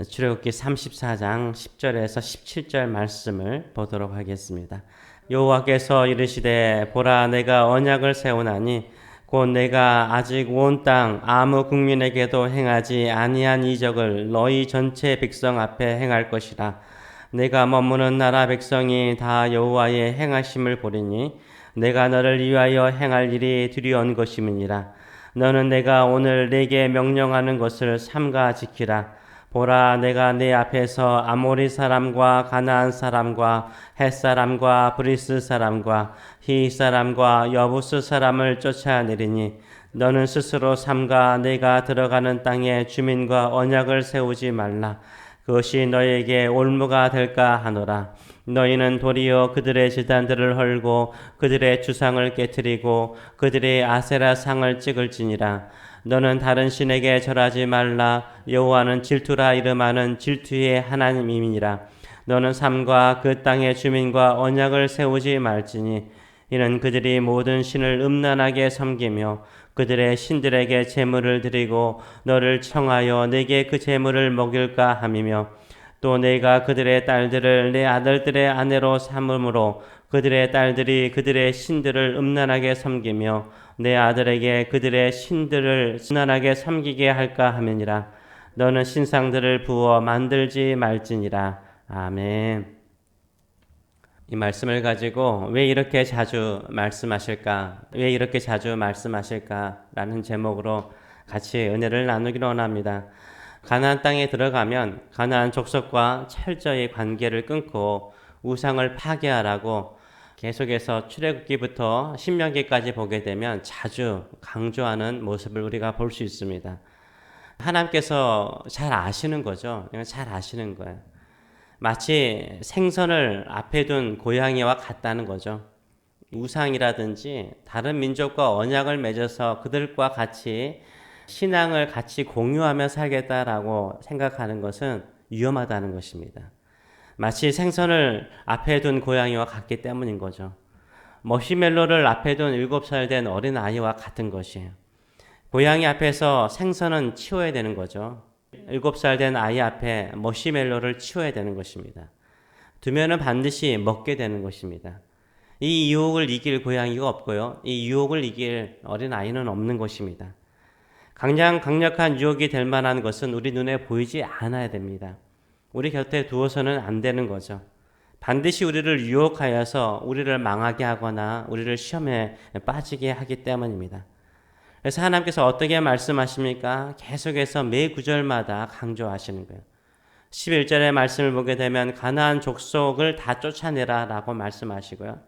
출애굽기 34장 10절에서 17절 말씀을 보도록 하겠습니다. 여호와께서 이르시되 보라 내가 언약을 세우나니 곧 내가 아직 온 땅 아무 국민에게도 행하지 아니한 이적을 너희 전체 백성 앞에 행할 것이라. 내가 머무는 나라 백성이 다 여호와의 행하심을 보리니 내가 너를 위하여 행할 일이 두려운 것임이니라. 너는 내가 오늘 네게 명령하는 것을 삼가 지키라. 보라 내가 네 앞에서 아모리 사람과 가나안 사람과 헷 사람과 브리스 사람과 히 사람과 여부스 사람을 쫓아내리니 너는 스스로 삼가 내가 들어가는 땅에 주민과 언약을 세우지 말라. 그것이 너에게 올무가 될까 하노라. 너희는 도리어 그들의 제단들을 헐고 그들의 주상을 깨뜨리고 그들의 아세라 상을 찍을지니라. 너는 다른 신에게 절하지 말라. 여호와는 질투라 이름하는 질투의 하나님이니라. 너는 삶과 그 땅의 주민과 언약을 세우지 말지니 이는 그들이 모든 신을 음란하게 섬기며 그들의 신들에게 제물을 드리고 너를 청하여 내게 그 제물을 먹일까 함이며 또 내가 그들의 딸들을 내 아들들의 아내로 삼음으로 그들의 딸들이 그들의 신들을 음란하게 섬기며 내 아들에게 그들의 신들을 음란하게 섬기게 할까 하느니라. 너는 신상들을 부어 만들지 말지니라. 아멘. 이 말씀을 가지고 왜 이렇게 자주 말씀하실까? 왜 이렇게 자주 말씀하실까? 라는 제목으로 같이 은혜를 나누기로 원합니다. 가나안 땅에 들어가면 가나안 족속과 철저히 관계를 끊고 우상을 파괴하라고 계속해서 출애굽기부터 신명기까지 보게 되면 자주 강조하는 모습을 우리가 볼 수 있습니다. 하나님께서 잘 아시는 거죠. 잘 아시는 거예요. 마치 생선을 앞에 둔 고양이와 같다는 거죠. 우상이라든지 다른 민족과 언약을 맺어서 그들과 같이 신앙을 같이 공유하며 살겠다라고 생각하는 것은 위험하다는 것입니다. 마치 생선을 앞에 둔 고양이와 같기 때문인 거죠. 머시멜로를 앞에 둔 7살 된 어린아이와 같은 것이에요. 고양이 앞에서 생선은 치워야 되는 거죠. 7살 된 아이 앞에 머시멜로를 치워야 되는 것입니다. 두면은 반드시 먹게 되는 것입니다. 이 유혹을 이길 고양이가 없고요. 이 유혹을 이길 어린아이는 없는 것입니다. 강력한 유혹이 될 만한 것은 우리 눈에 보이지 않아야 됩니다. 우리 곁에 두어서는 안 되는 거죠. 반드시 우리를 유혹하여서 우리를 망하게 하거나 우리를 시험에 빠지게 하기 때문입니다. 그래서 하나님께서 어떻게 말씀하십니까? 계속해서 매 구절마다 강조하시는 거예요. 11절의 말씀을 보게 되면 가나안 족속을 다 쫓아내라 라고 말씀하시고요.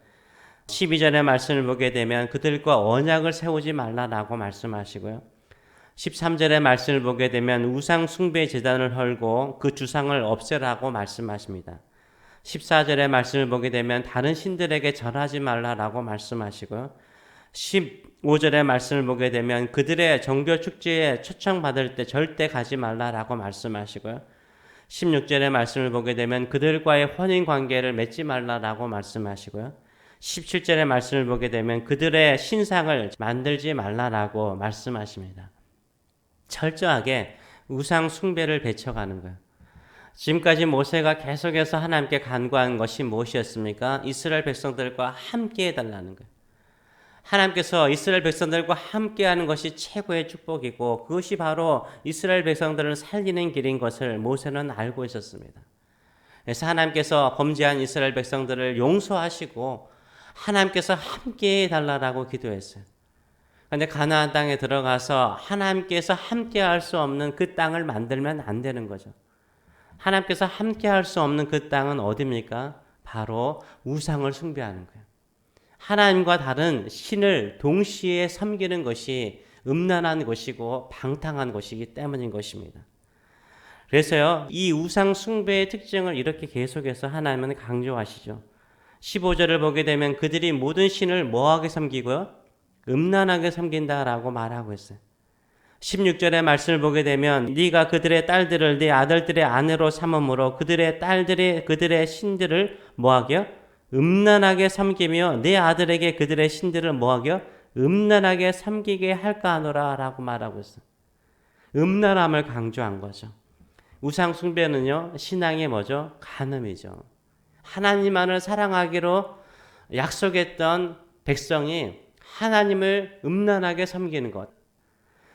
12절의 말씀을 보게 되면 그들과 언약을 세우지 말라라고 말씀하시고요. 13절의 말씀을 보게 되면 우상 숭배 제단을 헐고 그 주상을 없애라고 말씀하십니다. 14절의 말씀을 보게 되면 다른 신들에게 절하지 말라라고 말씀하시고요. 15절의 말씀을 보게 되면 그들의 정교 축제에 초청받을 때 절대 가지 말라라고 말씀하시고요. 16절의 말씀을 보게 되면 그들과의 혼인 관계를 맺지 말라라고 말씀하시고요. 17절의 말씀을 보게 되면 그들의 신상을 만들지 말라라고 말씀하십니다. 철저하게 우상 숭배를 배척하는 거예요. 지금까지 모세가 계속해서 하나님께 간구한 것이 무엇이었습니까? 이스라엘 백성들과 함께 해달라는 거예요. 하나님께서 이스라엘 백성들과 함께하는 것이 최고의 축복이고 그것이 바로 이스라엘 백성들을 살리는 길인 것을 모세는 알고 있었습니다. 그래서 하나님께서 범죄한 이스라엘 백성들을 용서하시고 하나님께서 함께 해달라고 기도했어요. 그런데 가나안 땅에 들어가서 하나님께서 함께할 수 없는 그 땅을 만들면 안 되는 거죠. 하나님께서 함께할 수 없는 그 땅은 어디입니까? 바로 우상을 숭배하는 거예요. 하나님과 다른 신을 동시에 섬기는 것이 음란한 것이고 방탕한 것이기 때문인 것입니다. 그래서요, 이 우상 숭배의 특징을 이렇게 계속해서 하나님은 강조하시죠. 15절을 보게 되면 그들이 모든 신을 뭐하게 섬기고요? 음란하게 섬긴다라고 말하고 있어요. 16절의 말씀을 보게 되면 네가 그들의 딸들을 네 아들들의 아내로 삼음으로 그들의 딸들이 그들의 신들을 뭐하게요? 음란하게 섬기며 내 아들에게 그들의 신들을 뭐하게요? 음란하게 섬기게 할까 하노라 라고 말하고 있어요. 음란함을 강조한 거죠. 우상 숭배는요, 신앙의 뭐죠? 간음이죠. 하나님만을 사랑하기로 약속했던 백성이 하나님을 음란하게 섬기는 것.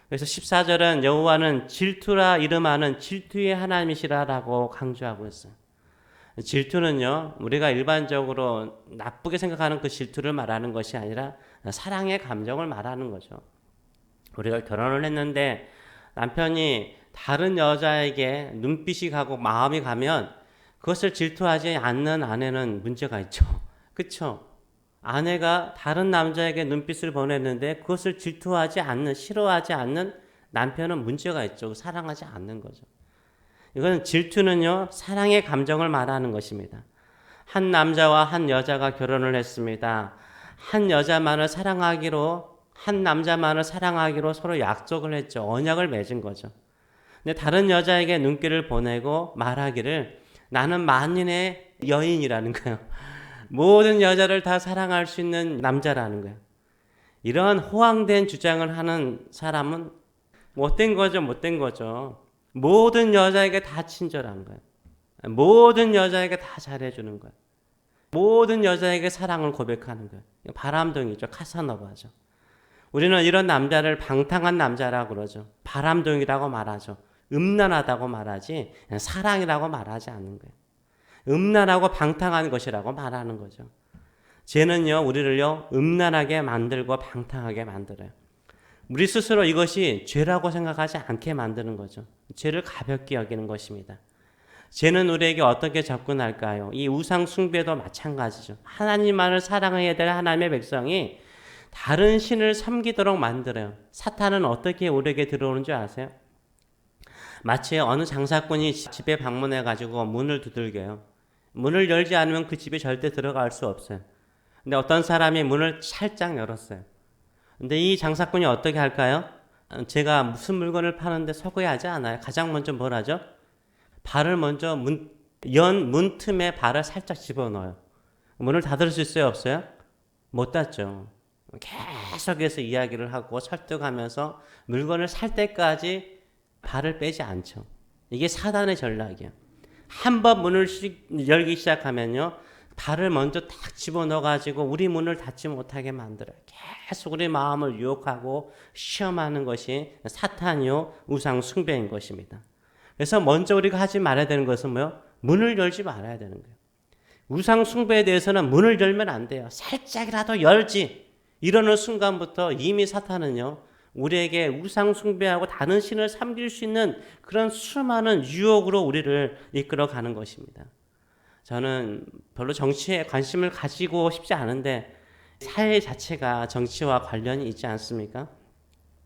그래서 14절은 여호와는 질투라 이름하는 질투의 하나님이시라라고 강조하고 있어요. 질투는요, 우리가 일반적으로 나쁘게 생각하는 그 질투를 말하는 것이 아니라 사랑의 감정을 말하는 거죠. 우리가 결혼을 했는데 남편이 다른 여자에게 눈빛이 가고 마음이 가면 그것을 질투하지 않는 아내는 문제가 있죠. 그렇죠? 아내가 다른 남자에게 눈빛을 보냈는데 그것을 질투하지 않는, 싫어하지 않는 남편은 문제가 있죠. 사랑하지 않는 거죠. 이건 질투는요, 사랑의 감정을 말하는 것입니다. 한 남자와 한 여자가 결혼을 했습니다. 한 남자만을 사랑하기로 서로 약속을 했죠. 언약을 맺은 거죠. 근데 다른 여자에게 눈길을 보내고 말하기를 나는 만인의 여인이라는 거예요. 모든 여자를 다 사랑할 수 있는 남자라는 거예요. 이런 호황된 주장을 하는 사람은 못된 거죠. 모든 여자에게 다 친절한 거예요. 모든 여자에게 다 잘해주는 거예요. 모든 여자에게 사랑을 고백하는 거예요. 바람둥이죠. 카사노바죠. 우리는 이런 남자를 방탕한 남자라고 그러죠. 바람둥이라고 말하죠. 음란하다고 말하지 사랑이라고 말하지 않는 거예요. 음란하고 방탕한 것이라고 말하는 거죠. 죄는요, 우리를요, 음란하게 만들고 방탕하게 만들어요. 우리 스스로 이것이 죄라고 생각하지 않게 만드는 거죠. 죄를 가볍게 여기는 것입니다. 죄는 우리에게 어떻게 접근할까요? 이 우상 숭배도 마찬가지죠. 하나님만을 사랑해야 될 하나님의 백성이 다른 신을 섬기도록 만들어요. 사탄은 어떻게 우리에게 들어오는 줄 아세요? 마치 어느 장사꾼이 집에 방문해가지고 문을 두들겨요. 문을 열지 않으면 그 집에 절대 들어갈 수 없어요. 근데 어떤 사람이 문을 살짝 열었어요. 근데 이 장사꾼이 어떻게 할까요? 제가 무슨 물건을 파는데 서거야 하지 않아요. 가장 먼저 뭘 하죠? 발을 먼저 문 틈에 발을 살짝 집어넣어요. 문을 닫을 수 있어요? 없어요? 못 닫죠. 계속해서 이야기를 하고 설득하면서 물건을 살 때까지 발을 빼지 않죠. 이게 사단의 전략이에요. 한 번 문을 열기 시작하면요, 발을 먼저 딱 집어넣어가지고 우리 문을 닫지 못하게 만들어요. 계속 우리 마음을 유혹하고 시험하는 것이 사탄이요, 우상 숭배인 것입니다. 그래서 먼저 우리가 하지 말아야 되는 것은 뭐요? 문을 열지 말아야 되는 거예요. 우상 숭배에 대해서는 문을 열면 안 돼요. 살짝이라도 열지. 이러는 순간부터 이미 사탄은요, 우리에게 우상 숭배하고 다른 신을 섬길 수 있는 그런 수많은 유혹으로 우리를 이끌어가는 것입니다. 저는 별로 정치에 관심을 가지고 싶지 않은데 사회 자체가 정치와 관련이 있지 않습니까?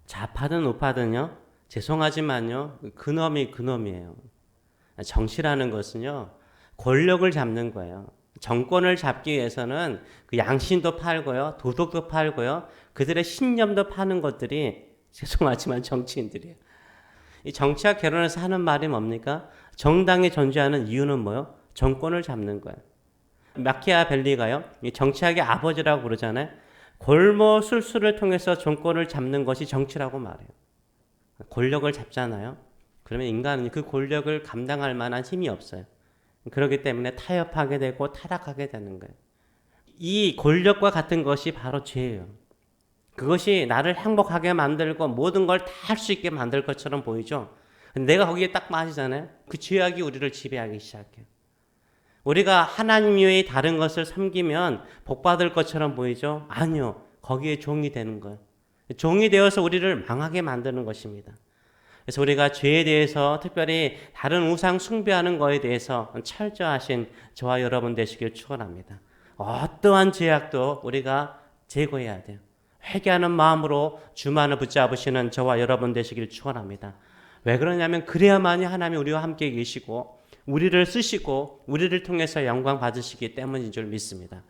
좌파든 우파든요, 죄송하지만요, 그놈이 그놈이에요. 정치라는 것은요, 권력을 잡는 거예요. 정권을 잡기 위해서는 그 양심도 팔고요, 도덕도 팔고요, 그들의 신념도 파는 것들이 죄송하지만 정치인들이에요. 이 정치와 결혼해서 하는 말이 뭡니까? 정당이 존재하는 이유는 뭐요? 정권을 잡는 거예요. 마키아벨리가요, 이 정치학의 아버지라고 부르잖아요. 골모술수를 통해서 정권을 잡는 것이 정치라고 말해요. 권력을 잡잖아요. 그러면 인간은 그 권력을 감당할 만한 힘이 없어요. 그렇기 때문에 타협하게 되고 타락하게 되는 거예요. 이 권력과 같은 것이 바로 죄예요. 그것이 나를 행복하게 만들고 모든 걸 다 할 수 있게 만들 것처럼 보이죠. 내가 거기에 딱 빠지잖아요. 그 죄악이 우리를 지배하기 시작해요. 우리가 하나님 외에 다른 것을 섬기면 복받을 것처럼 보이죠. 아니요. 거기에 종이 되는 거예요. 종이 되어서 우리를 망하게 만드는 것입니다. 그래서 우리가 죄에 대해서, 특별히 다른 우상 숭배하는 것에 대해서 철저하신 저와 여러분 되시길 축원합니다. 어떠한 죄악도 우리가 제거해야 돼요. 회개하는 마음으로 주만을 붙잡으시는 저와 여러분 되시길 축원합니다. 왜 그러냐면 그래야만이 하나님이 우리와 함께 계시고 우리를 쓰시고 우리를 통해서 영광 받으시기 때문인 줄 믿습니다.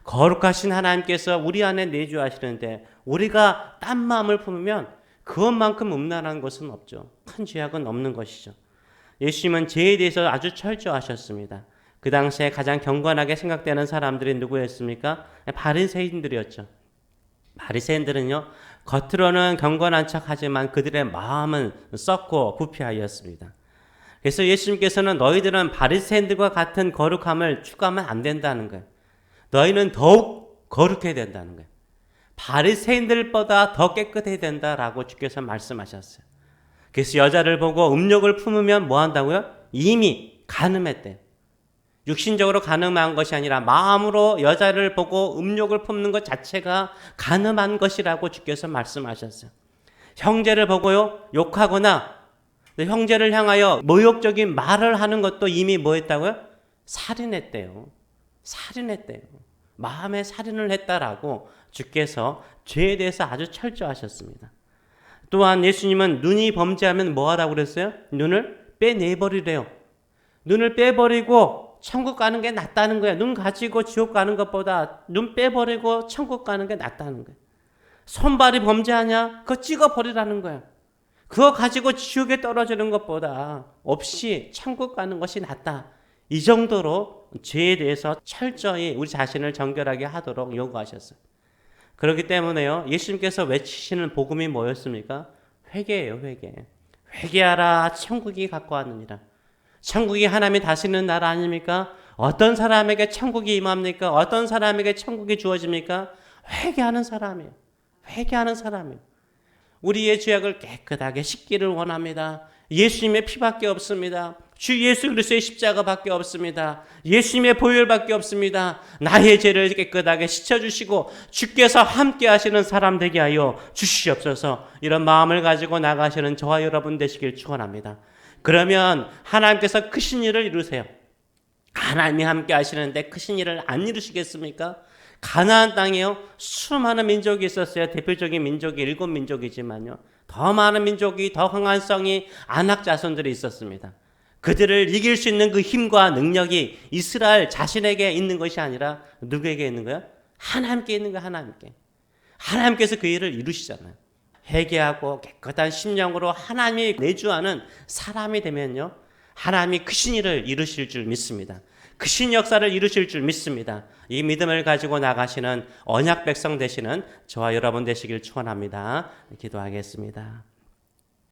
거룩하신 하나님께서 우리 안에 내주하시는데 우리가 딴 마음을 품으면 그것만큼 음란한 것은 없죠. 큰 죄악은 없는 것이죠. 예수님은 죄에 대해서 아주 철저하셨습니다. 그 당시에 가장 경건하게 생각되는 사람들이 누구였습니까? 바리새인들이었죠. 바리새인들은요, 겉으로는 경건한 척하지만 그들의 마음은 썩고 부패하였습니다. 그래서 예수님께서는 너희들은 바리새인들과 같은 거룩함을 추구하면 안 된다는 거예요. 너희는 더욱 거룩해야 된다는 거예요. 바리새인들보다 더 깨끗해야 된다라고 주께서 말씀하셨어요. 그래서 여자를 보고 음욕을 품으면 뭐 한다고요? 이미 간음했대요. 육신적으로 간음한 것이 아니라 마음으로 여자를 보고 음욕을 품는 것 자체가 간음한 것이라고 주께서 말씀하셨어요. 형제를 보고요 욕하거나 형제를 향하여 모욕적인 말을 하는 것도 이미 뭐 했다고요? 살인했대요. 살인했대요. 마음에 살인을 했다라고 주께서 죄에 대해서 아주 철저하셨습니다. 또한 예수님은 눈이 범죄하면 뭐 하라고 그랬어요? 눈을 빼내버리래요. 눈을 빼버리고 천국 가는 게 낫다는 거예요. 눈 가지고 지옥 가는 것보다 눈 빼버리고 천국 가는 게 낫다는 거예요. 손발이 범죄하냐? 그거 찍어버리라는 거예요. 그거 가지고 지옥에 떨어지는 것보다 없이 천국 가는 것이 낫다. 이 정도로 죄에 대해서 철저히 우리 자신을 정결하게 하도록 요구하셨어요. 그렇기 때문에요. 예수님께서 외치시는 복음이 뭐였습니까? 회개예요. 회개. 회개하라 천국이 가까웠느니라. 천국이 하나님이 다스리는 나라 아닙니까? 어떤 사람에게 천국이 임합니까? 어떤 사람에게 천국이 주어집니까? 회개하는 사람이에요. 회개하는 사람이에요. 우리의 죄악을 깨끗하게 씻기를 원합니다. 예수님의 피밖에 없습니다. 주 예수 그리스도의 십자가밖에 없습니다. 예수님의 보혈밖에 없습니다. 나의 죄를 깨끗하게 씻어주시고 주께서 함께 하시는 사람 되게 하여 주시옵소서. 이런 마음을 가지고 나가시는 저와 여러분 되시길 축원합니다. 그러면 하나님께서 크신 일을 이루세요. 하나님이 함께 하시는데 크신 일을 안 이루시겠습니까? 가나안 땅에요 수많은 민족이 있었어요. 대표적인 민족이 7민족이지만요 더 많은 민족이 더 강한 성이 아낙 자손들이 있었습니다. 그들을 이길 수 있는 그 힘과 능력이 이스라엘 자신에게 있는 것이 아니라 누구에게 있는 거예요? 하나님께 있는 거예요. 하나님께. 하나님께서 그 일을 이루시잖아요. 회개하고 깨끗한 심령으로 하나님이 내주하는 사람이 되면요 하나님이 크신 일을 이루실 줄 믿습니다. 크신 역사를 이루실 줄 믿습니다. 이 믿음을 가지고 나가시는 언약 백성 되시는 저와 여러분 되시길 축원합니다. 기도하겠습니다.